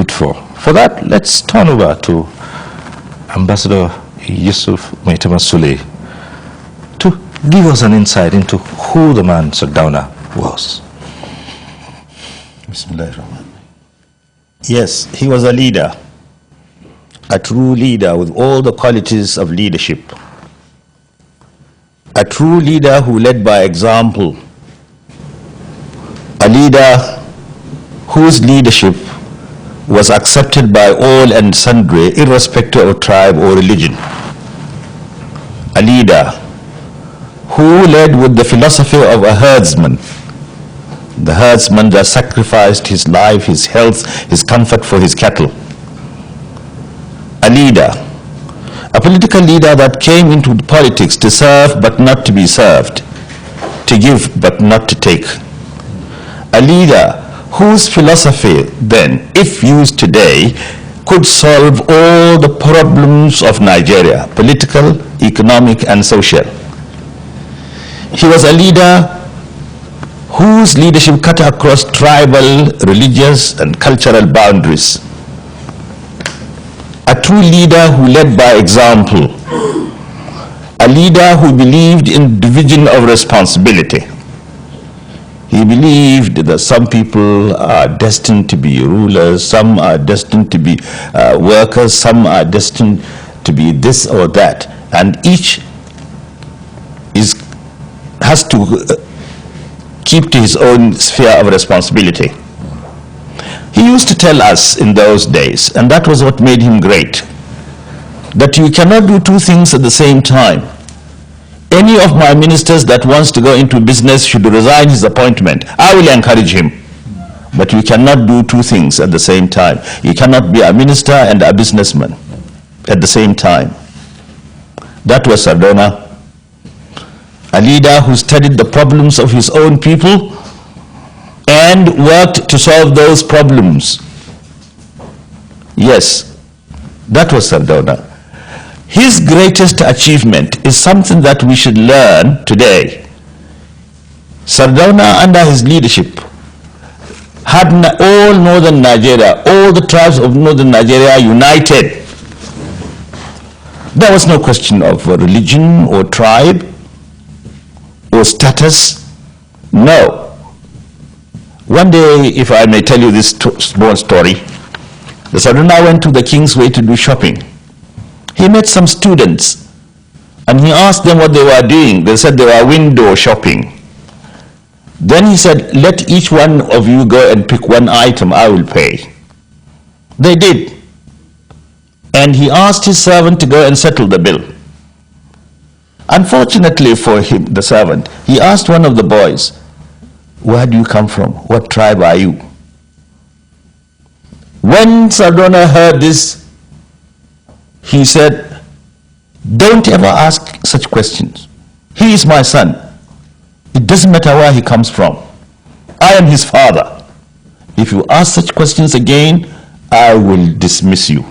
fruitful. For that, let's turn over to Ambassador Yusuf Maitama Sule to give us an insight into who the man Sardauna was. Yes, he was a leader, a true leader with all the qualities of leadership. A true leader who led by example. A leader whose leadership was accepted by all and sundry, irrespective of tribe or religion. A leader who led with the philosophy of a herdsman. The herdsman that sacrificed his life, his health, his comfort for his cattle. A leader, a political leader that came into politics to serve but not to be served, to give but not to take. A leader whose philosophy then, if used today, could solve all the problems of Nigeria, political, economic, and social. He was a leader whose leadership cut across tribal, religious, and cultural boundaries. A true leader who led by example. A leader who believed in division of responsibility. He believed that some people are destined to be rulers, some are destined to be workers, some are destined to be this or that, and each has to keep to his own sphere of responsibility. He used to tell us in those days, and that was what made him great, that you cannot do two things at the same time. Any of my ministers that wants to go into business should resign his appointment. I will encourage him. But you cannot do two things at the same time. You cannot be a minister and a businessman at the same time. That was Sardauna, a leader who studied the problems of his own people and worked to solve those problems. Yes, that was Sardauna. His greatest achievement is something that we should learn today. Sardauna, under his leadership, had all northern Nigeria, all the tribes of northern Nigeria united. There was no question of religion or tribe or status. No. One day, if I may tell you this small story, the Sardauna went to the Kingsway to do shopping. He met some students and he asked them what they were doing. They said they were window shopping. Then he said, let each one of you go and pick one item, I will pay. They did. And he asked his servant to go and settle the bill. Unfortunately for him, the servant, he asked one of the boys, where do you come from? What tribe are you? When Sardauna heard this, he said, don't ever ask such questions. He is my son. It doesn't matter where he comes from. I am his father. If you ask such questions again, I will dismiss you.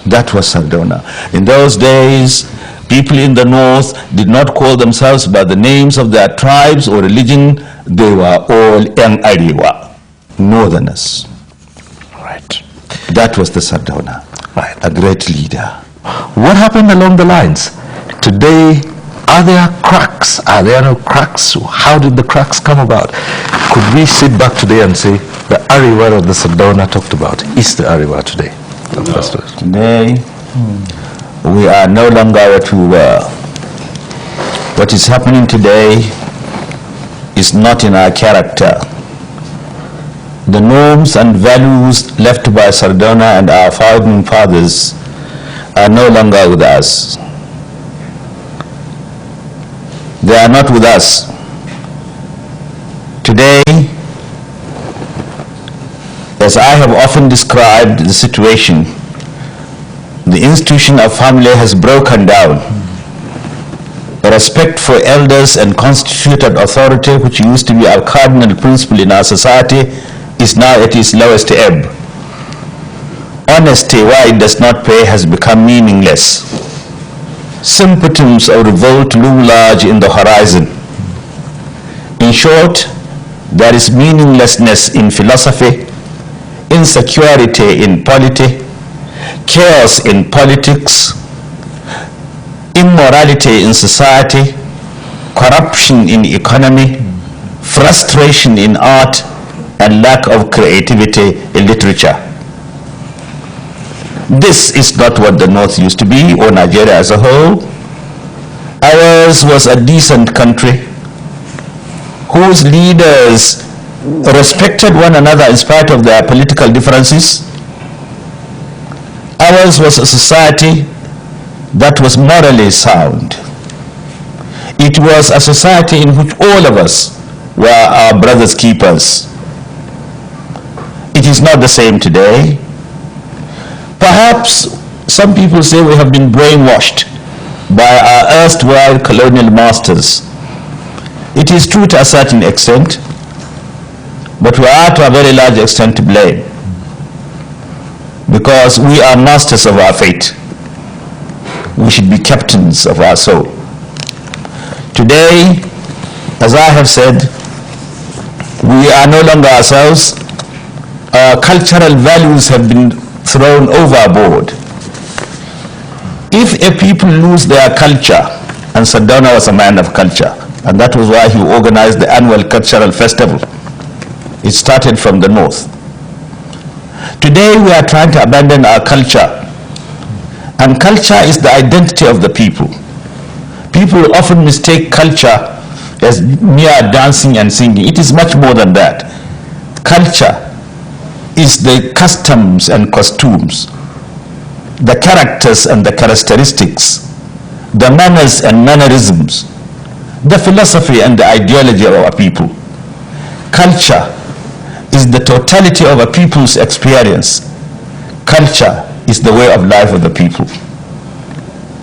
That was Sardauna. In those days, people in the north did not call themselves by the names of their tribes or religion. They were all Yang Ariwa, northerners. Right. That was the Sardauna. Right. A great leader. What happened along the lines? Today, are there cracks? Are there no cracks? How did the cracks come about? Could we sit back today and say the Ariwa that the Sardauna talked about is the Ariwa today? No. Today, we are no longer what we were. What is happening today is not in our character. The norms and values left by Sardauna and our founding fathers are no longer with us. They are not with us. Today, as I have often described the situation, the institution of family has broken down. Respect for elders and constituted authority, which used to be our cardinal principle in our society, is now at its lowest ebb. Honesty, where it does not pay, has become meaningless. Symptoms of revolt loom large in the horizon. In short, there is meaninglessness in philosophy, insecurity in polity, chaos in politics, immorality in society, corruption in economy, frustration in art, and lack of creativity in literature. This is not what the North used to be, or Nigeria as a whole. Ours was a decent country whose leaders respected one another in spite of their political differences. Ours was a society that was morally sound. It was a society in which all of us were our brother's keepers. It is not the same today. Perhaps some people say we have been brainwashed by our erstwhile colonial masters. It is true to a certain extent, but we are to a very large extent to blame, because we are masters of our fate. We should be captains of our soul. Today, as I have said, we are no longer ourselves. Our cultural values have been thrown overboard. If a people lose their culture, and Sardauna was a man of culture, and that was why he organized the annual cultural festival. It started from the north. Today we are trying to abandon our culture, and culture is the identity of the people. People often mistake culture as mere dancing and singing. It is much more than that. Culture is the customs and costumes, the characters and the characteristics, the manners and mannerisms, the philosophy and the ideology of our people. Culture is the totality of a people's experience. Culture is the way of life of the people.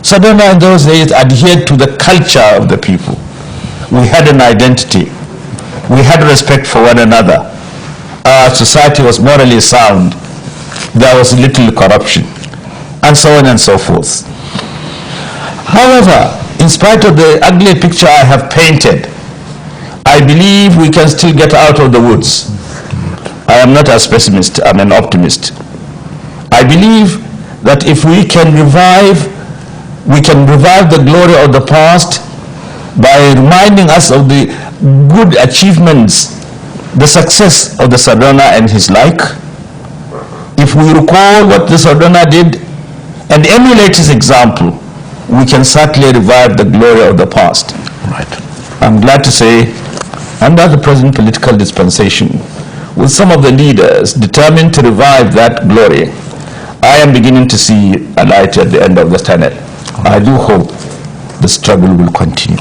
Sardauna in those days adhered to the culture of the people. We had an identity. We had respect for one another. Our society was morally sound. There was little corruption, and so on and so forth. However, in spite of the ugly picture I have painted, I believe we can still get out of the woods. I am not a pessimist, I'm an optimist. I believe that if we can revive the glory of the past by reminding us of the good achievements, the success of the Sardauna and his like. If we recall what the Sardauna did and emulate his example, we can certainly revive the glory of the past. Right. I'm glad to say, under the present political dispensation, with some of the leaders determined to revive that glory, I am beginning to see a light at the end of the tunnel. I do hope the struggle will continue.